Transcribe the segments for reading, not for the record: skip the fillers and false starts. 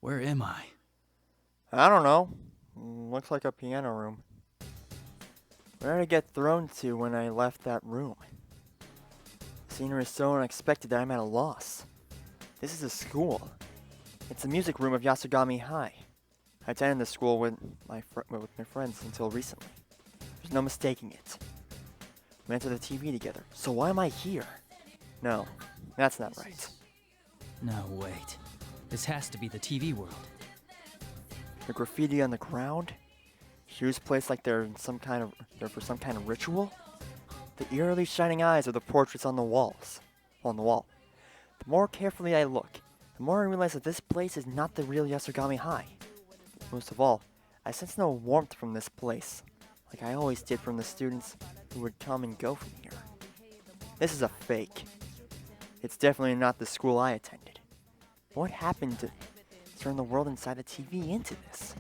Where am I? I don't know. Looks like a piano room. Where did I get thrown to when I left that room? The scenery is so unexpected that I'm at a loss. This is a school. It's the music room of Yasugami High. I attended this school with my friends until recently. There's no mistaking it. We went to the TV together, so why am I here? No, that's not right. No, wait. This has to be the TV world. The graffiti on the ground? Shoes placed like they're for some kind of ritual? The eerily shining eyes of the portraits on the walls. On the wall. The more carefully I look, the more I realize that this place is not the real Yasugami High. Most of all, I sense no warmth from this place, like I always did from the students who would come and go from here. This is a fake. It's definitely not the school I attended. What happened to turn the world inside the TV into this?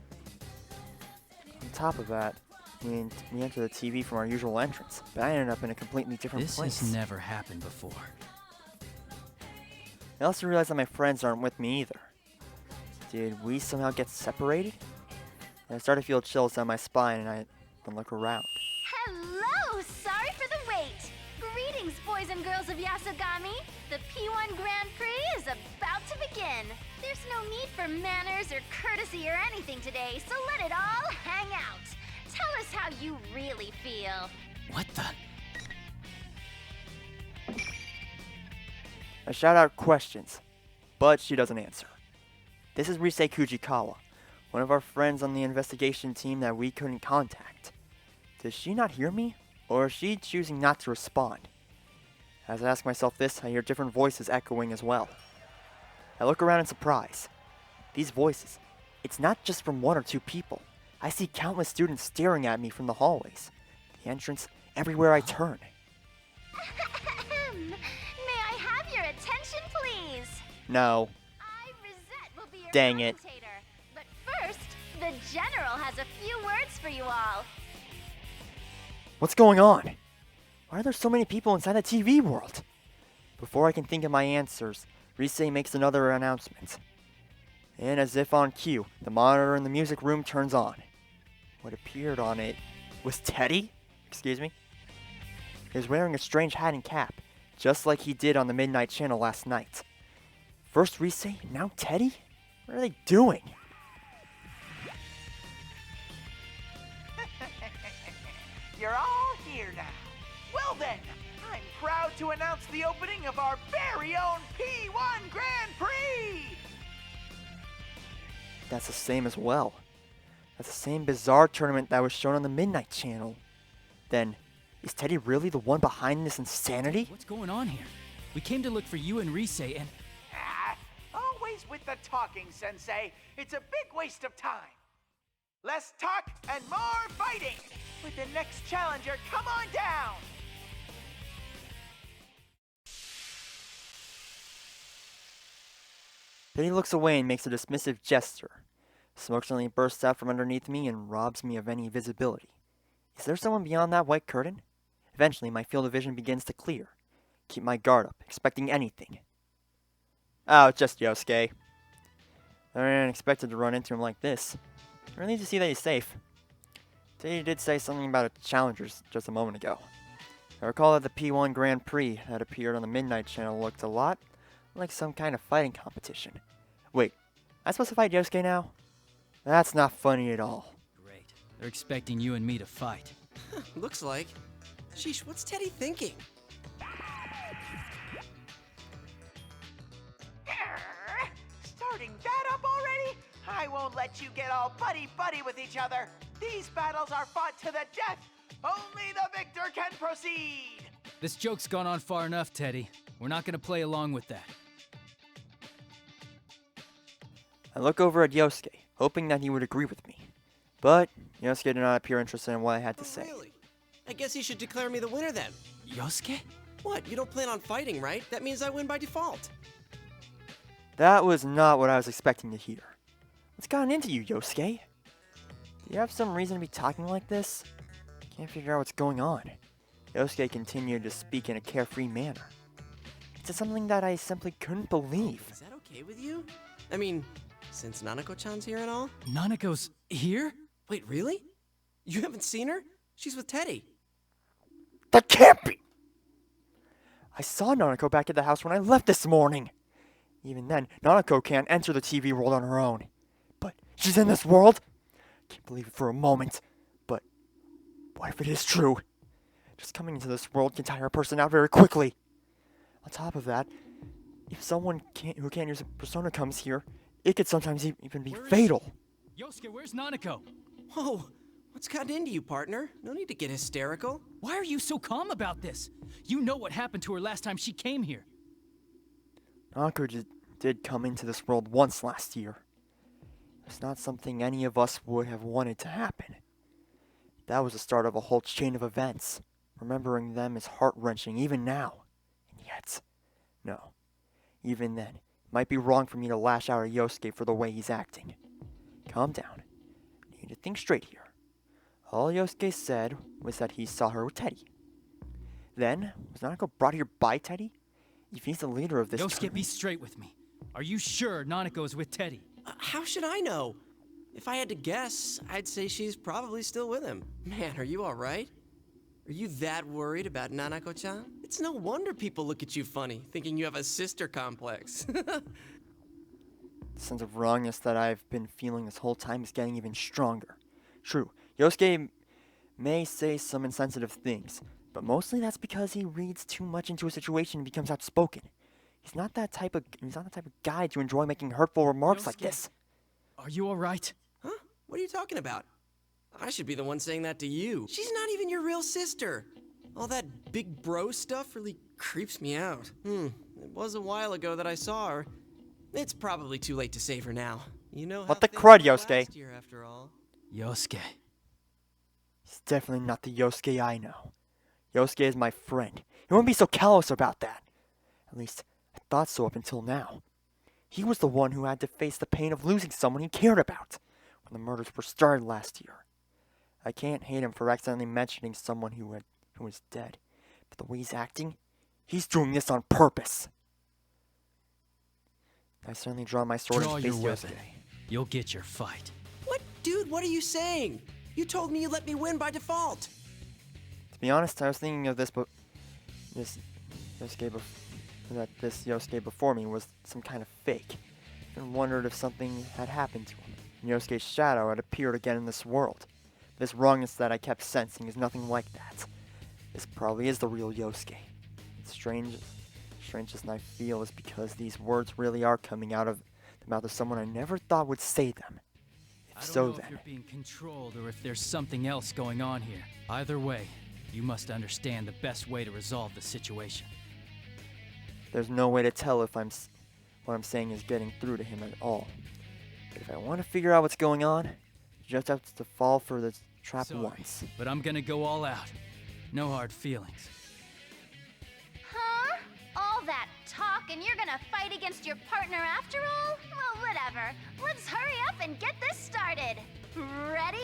On top of that, we entered the TV from our usual entrance, but I ended up in a completely different place. This has never happened before. I also realized that my friends aren't with me either. Did we somehow get separated? And I started to feel chills down my spine and I then look around. Hello! Sorry for the wait! Greetings, boys and girls of Yasugami! The P1 Grand Prix is about to begin! There's no need for manners or courtesy or anything today, so let it all hang out! Tell us how you really feel! What the? I shout out questions, but she doesn't answer. This is Rise Kujikawa, one of our friends on the investigation team that we couldn't contact. Does she not hear me, or is she choosing not to respond? As I ask myself this, I hear different voices echoing as well. I look around in surprise. These voices, it's not just from one or two people. I see countless students staring at me from the hallways, the entrance, everywhere I turn. May I have your attention, please? No. I, Rosette, will be your Dang it. commentator. But first, the General has a few words for you all. What's going on? Why are there so many people inside the TV world? Before I can think of my answers, Rise makes another announcement. And as if on cue, the monitor in the music room turns on. What appeared on it was Teddy? Excuse me? He was wearing a strange hat and cap, just like he did on the Midnight Channel last night. First Rise, now Teddy? What are they doing? You're all here now. Well then, I'm proud to announce the opening of our very own P1 Grand Prix! That's the same as well. That's the same bizarre tournament that was shown on the Midnight Channel. Then, is Teddy really the one behind this insanity? What's going on here? We came to look for you and Rise and... Always with the talking, Sensei. It's a big waste of time. Less talk and more fighting! With the next challenger, come on down! Teddy looks away and makes a dismissive gesture. Smoke suddenly bursts out from underneath me and robs me of any visibility. Is there someone beyond that white curtain? Eventually, my field of vision begins to clear. Keep my guard up, expecting anything. Oh, it's just Yosuke. I didn't expect to run into him like this. I really need to see that he's safe. Teddy did say something about challengers just a moment ago. I recall that the P1 Grand Prix that appeared on the Midnight Channel looked a lot like some kind of fighting competition. Wait, am I supposed to fight Yosuke now? That's not funny at all. Great. They're expecting you and me to fight. Looks like. Sheesh, what's Teddy thinking? Starting that up already? I won't let you get all buddy-buddy with each other. These battles are fought to the death. Only the victor can proceed. This joke's gone on far enough, Teddy. We're not gonna play along with that. I look over at Yosuke, hoping that he would agree with me. But Yosuke did not appear interested in what I had to say. Really? I guess you should declare me the winner then. Yosuke? What, you don't plan on fighting, right? That means I win by default. That was not what I was expecting to hear. What's gotten into you, Yosuke? Do you have some reason to be talking like this? Can't figure out what's going on. Yosuke continued to speak in a carefree manner. It's something that I simply couldn't believe. Is that okay with you? I mean, Since Nanako-chan's here and all? Nanako's here? Wait, really? You haven't seen her? She's with Teddy. That can't be! I saw Nanako back at the house when I left this morning. Even then, Nanako can't enter the TV world on her own. But she's in this world? Can't believe it for a moment. But what if it is true? Just coming into this world can tire a person out very quickly. On top of that, if someone who can't use a persona comes here, it could sometimes even be fatal. Yosuke, where's Nanako? Whoa, what's gotten into you, partner? No need to get hysterical. Why are you so calm about this? You know what happened to her last time she came here. Nanako did come into this world once last year. It's not something any of us would have wanted to happen. That was the start of a whole chain of events. Remembering them is heart-wrenching even now. And yet, no. Even then, it might be wrong for me to lash out at Yosuke for the way he's acting. Calm down. You need to think straight here. All Yosuke said was that he saw her with Teddy. Then, was Nanako brought here by Teddy? If he's the leader of this Yosuke, be straight with me. Are you sure Nanako's with Teddy? How should I know? If I had to guess, I'd say she's probably still with him. Man, are you alright? Are you that worried about Nanako-chan? It's no wonder people look at you funny, thinking you have a sister complex. The sense of wrongness that I've been feeling this whole time is getting even stronger. True, Yosuke may say some insensitive things, but mostly that's because he reads too much into a situation and becomes outspoken. He's not the type of guy to enjoy making hurtful remarks like this. Are you alright? Huh? What are you talking about? I should be the one saying that to you. She's not even your real sister. All that big bro stuff really creeps me out. It was a while ago that I saw her. It's probably too late to save her now. You know how What the things crud, were Yosuke? last year, after all. Yosuke. He's definitely not the Yosuke I know. Yosuke is my friend. He wouldn't be so callous about that. At least, I thought so up until now. He was the one who had to face the pain of losing someone he cared about when the murders were started last year. I can't hate him for accidentally mentioning someone who was dead, but the way he's acting, he's doing this on purpose. I certainly draw my sword Draw and your face weapon. Yosuke. You'll get your fight. What? Dude, what are you saying? You told me you let me win by default. To be honest, I was thinking of this Yosuke before me was some kind of fake, and wondered if something had happened to him. And Yosuke's shadow had appeared again in this world. This wrongness that I kept sensing is nothing like that. This probably is the real Yosuke. The strangest I feel is because these words really are coming out of the mouth of someone I never thought would say them. I If don't so, know if then you're being controlled or if there's something else going on here. Either way, you must understand the best way to resolve the situation. there's no way to tell if what I'm saying is getting through to him at all. But if I want to figure out what's going on, you just have to fall for the trap Sorry, once. but I'm gonna go all out. No hard feelings. Huh? All that talk and you're gonna fight against your partner after all? Well, whatever. Let's hurry up and get this started. Ready?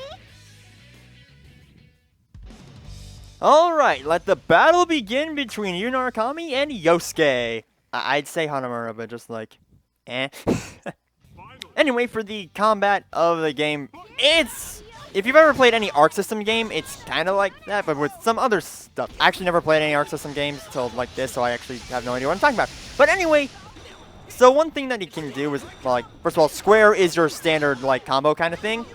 Alright, let the battle begin between Yu Narukami and Yosuke. I'd say Hanamura, but just like, eh. Anyway, for the combat of the game, if you've ever played any Arc System game, it's kind of like that, but with some other stuff. I actually never played any Arc System games till like this, so I actually have no idea what I'm talking about. But anyway, so one thing that you can do is, like, first of all, square is your standard, like, combo kind of thing.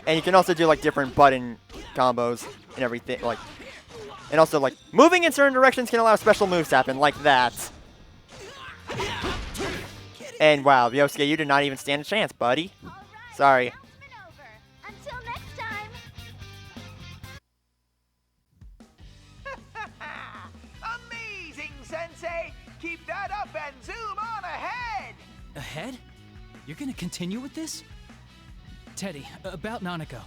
And you can also do, like, different button combos and everything, like, and also, like, moving in certain directions can allow special moves to happen, like that. And wow, Yosuke, you did not even stand a chance, buddy. All right, Sorry. round's been over. Until next time. Amazing, Sensei! Keep that up and zoom on ahead! Ahead? You're gonna continue with this? Teddy, about Nanako.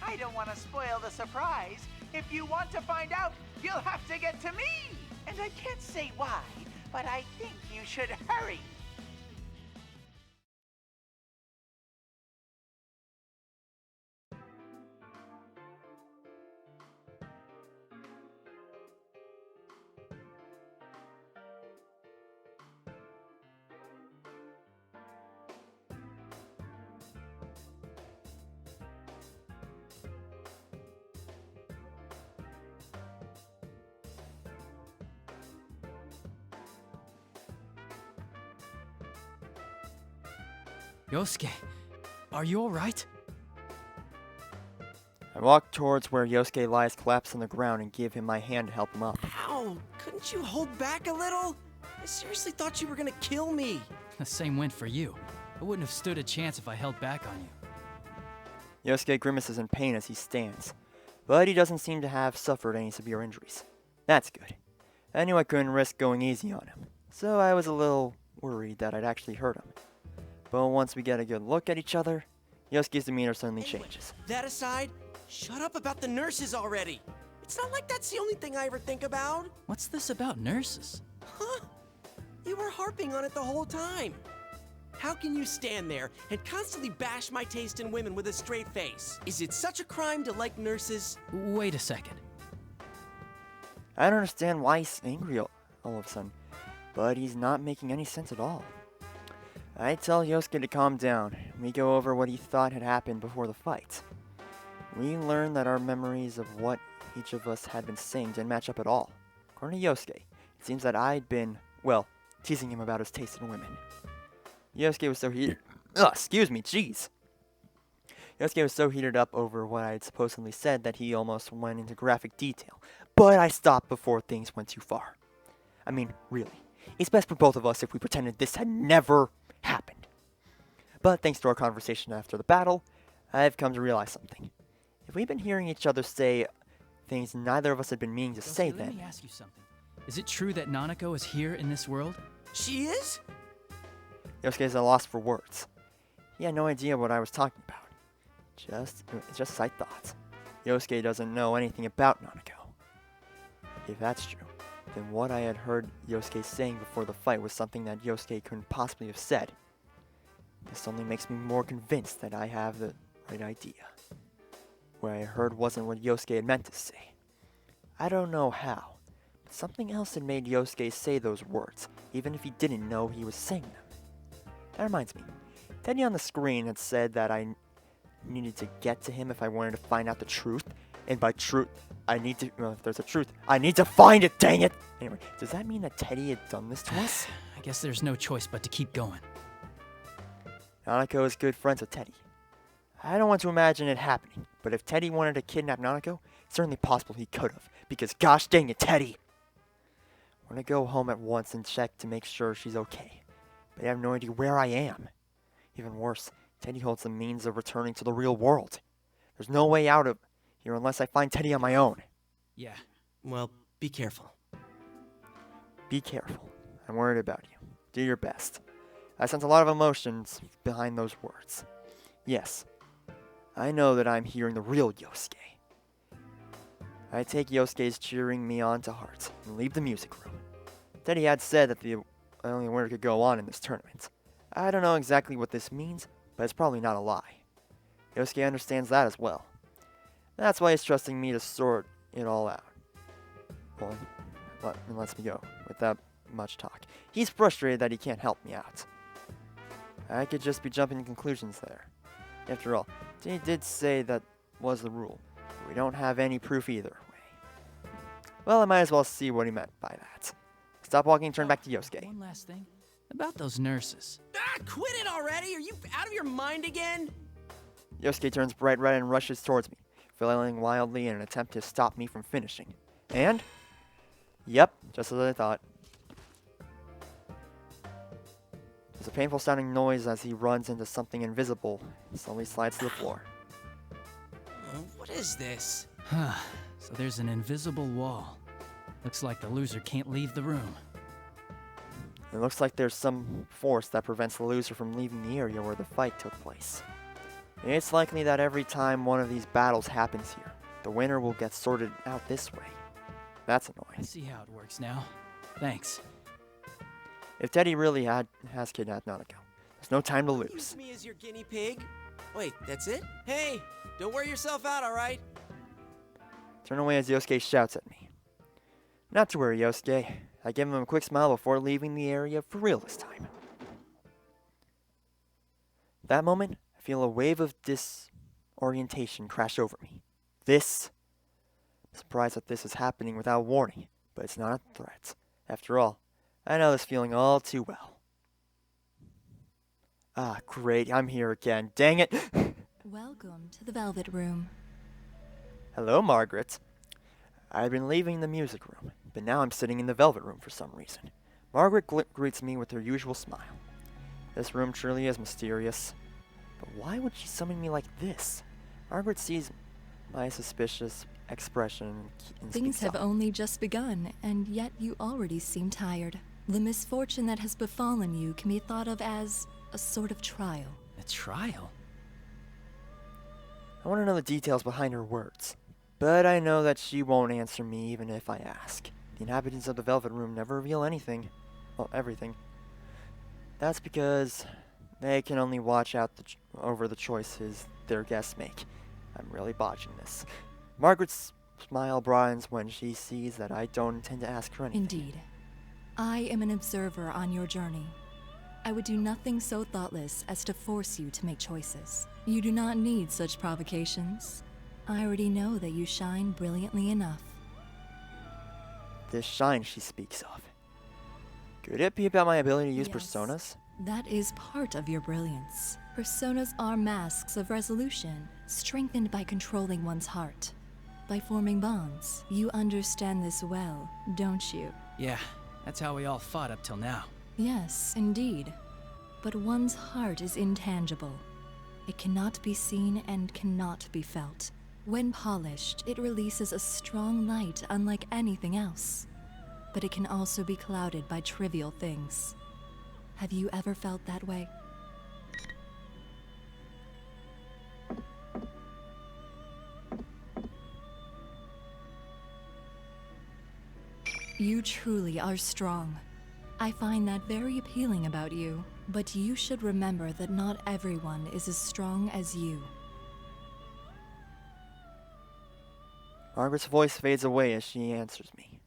I don't want to spoil the surprise. If you want to find out, you'll have to get to me. And I can't say why, but I think you should hurry. Yosuke, are you alright? I walk towards where Yosuke lies collapsed on the ground and give him my hand to help him up. Ow! Couldn't you hold back a little? I seriously thought you were gonna kill me. The same went for you. I wouldn't have stood a chance if I held back on you. Yosuke grimaces in pain as he stands, but he doesn't seem to have suffered any severe injuries. That's good. I knew I couldn't risk going easy on him, so I was a little worried that I'd actually hurt him. But once we get a good look at each other, Yosuke's demeanor suddenly changes. That aside, shut up about the nurses already. It's not like that's the only thing I ever think about. What's this about nurses? Huh? You were harping on it the whole time. How can you stand there and constantly bash my taste in women with a straight face? Is it such a crime to like nurses? Wait a second. I don't understand why he's angry all of a sudden, but he's not making any sense at all. I tell Yosuke to calm down. We go over what he thought had happened before the fight. We learn that our memories of what each of us had been saying didn't match up at all. According to Yosuke, it seems that I'd been, well, teasing him about his taste in women. Yosuke was so heated. Jeez. Yosuke was so heated up over what I had supposedly said that he almost went into graphic detail. But I stopped before things went too far. I mean, really, it's best for both of us if we pretended this had never happened. But thanks to our conversation after the battle, I've come to realize something. If we've been hearing each other say things neither of us had been meaning to say Yosuke, then... Let me ask you something. Is it true that Nanako is here in this world? She is? Yosuke is at a loss for words. He had no idea what I was talking about. Just as I thought. Yosuke doesn't know anything about Nanako. If that's true, then what I had heard Yosuke saying before the fight was something that Yosuke couldn't possibly have said. This only makes me more convinced that I have the right idea. What I heard wasn't what Yosuke had meant to say. I don't know how, but something else had made Yosuke say those words, even if he didn't know he was saying them. That reminds me, Teddy on the screen had said that I needed to get to him if I wanted to find out the truth, and by truth, if there's a truth, I need to find it, dang it! Anyway, does that mean that Teddy had done this to us? I guess there's no choice but to keep going. Nanako is good friends with Teddy. I don't want to imagine it happening, but if Teddy wanted to kidnap Nanako, it's certainly possible he could have, because gosh dang it, Teddy! I want to go home at once and check to make sure she's okay, but I have no idea where I am. Even worse, Teddy holds the means of returning to the real world. There's no way out of here unless I find Teddy on my own. Yeah. Well, be careful. Be careful. I'm worried about you. Do your best. I sense a lot of emotions behind those words. Yes, I know that I'm hearing the real Yosuke. I take Yosuke's cheering me on to heart and leave the music room. Teddy had said that the only winner could go on in this tournament. I don't know exactly what this means, but it's probably not a lie. Yosuke understands that as well. That's why he's trusting me to sort it all out. Well, and lets me go without much talk. He's frustrated that he can't help me out. I could just be jumping to conclusions there. After all, he did say that was the rule. But we don't have any proof either way. Well, I might as well see what he meant by that. Stop walking and turn back to Yosuke. One last thing. About those nurses. Ah, quit it already! Are you out of your mind again? Yosuke turns bright red and rushes towards me, flailing wildly in an attempt to stop me from finishing. And? Yep, just as I thought. There's a painful sounding noise as he runs into something invisible and slowly slides to the floor. What is this? Huh. So there's an invisible wall. Looks like the loser can't leave the room. It looks like there's some force that prevents the loser from leaving the area where the fight took place. It's likely that every time one of these battles happens here, the winner will get sorted out this way. That's I annoying. see how it works now. Thanks. If Teddy really has kidnapped Nanako, there's no time to lose. Use me as your guinea pig? Wait, that's it? Hey, don't wear yourself out, alright? Turn away as Yosuke shouts at me. Not to worry, Yosuke. I give him a quick smile before leaving the area for real this time. That moment, I feel a wave of disorientation crash over me. I'm surprised that this is happening without warning, but it's not a threat. After all, I know this feeling all too well. Ah, great, I'm here again. Dang it! Welcome to the Velvet Room. Hello, Margaret. I've been leaving the music room, but now I'm sitting in the Velvet Room for some reason. Margaret greets me with her usual smile. This room truly is mysterious. But why would she summon me like this? Margaret sees my suspicious expression and Things speaks have up. only just begun, and yet you already seem tired. The misfortune that has befallen you can be thought of as a sort of trial. A trial? I want to know the details behind her words. But I know that she won't answer me even if I ask. The inhabitants of the Velvet Room never reveal anything. Well, everything. That's because they can only watch out over the choices their guests make. I'm really botching this. Margaret's smile broadens when she sees that I don't intend to ask her anything. Indeed. I am an observer on your journey. I would do nothing so thoughtless as to force you to make choices. You do not need such provocations. I already know that you shine brilliantly enough. This shine she speaks of. Could it be about my ability to use Yes. personas? That is part of your brilliance. Personas are masks of resolution, strengthened by controlling one's heart. By forming bonds. You understand this well, don't you? Yeah, that's how we all fought up till now. Yes, indeed. But one's heart is intangible. It cannot be seen and cannot be felt. When polished, it releases a strong light unlike anything else. But it can also be clouded by trivial things. Have you ever felt that way? You truly are strong. I find that very appealing about you. But you should remember that not everyone is as strong as you. Margaret's voice fades away as she answers me.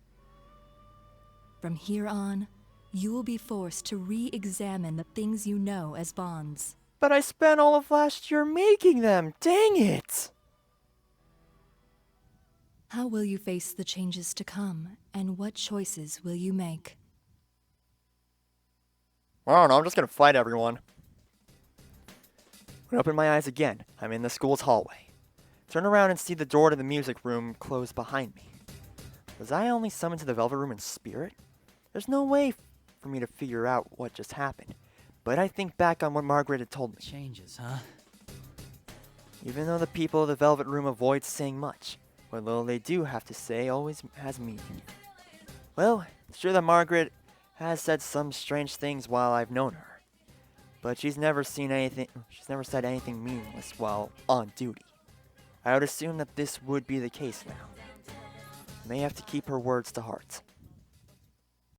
From here on, you will be forced to re-examine the things you know as bonds. But I spent all of last year making them! Dang it! How will you face the changes to come, and what choices will you make? I don't know, I'm just gonna fight everyone. When I open my eyes again, I'm in the school's hallway. Turn around and see the door to the music room close behind me. Was I only summoned to the Velvet Room in spirit? There's no way for me to figure out what just happened. But I think back on what Margaret had told me. Changes, huh? Even though the people of the Velvet Room avoid saying much, what little they do have to say always has meaning. Well, it's true that Margaret has said some strange things while I've known her. But she's never said anything meaningless while on duty. I would assume that this would be the case now. I may have to keep her words to heart.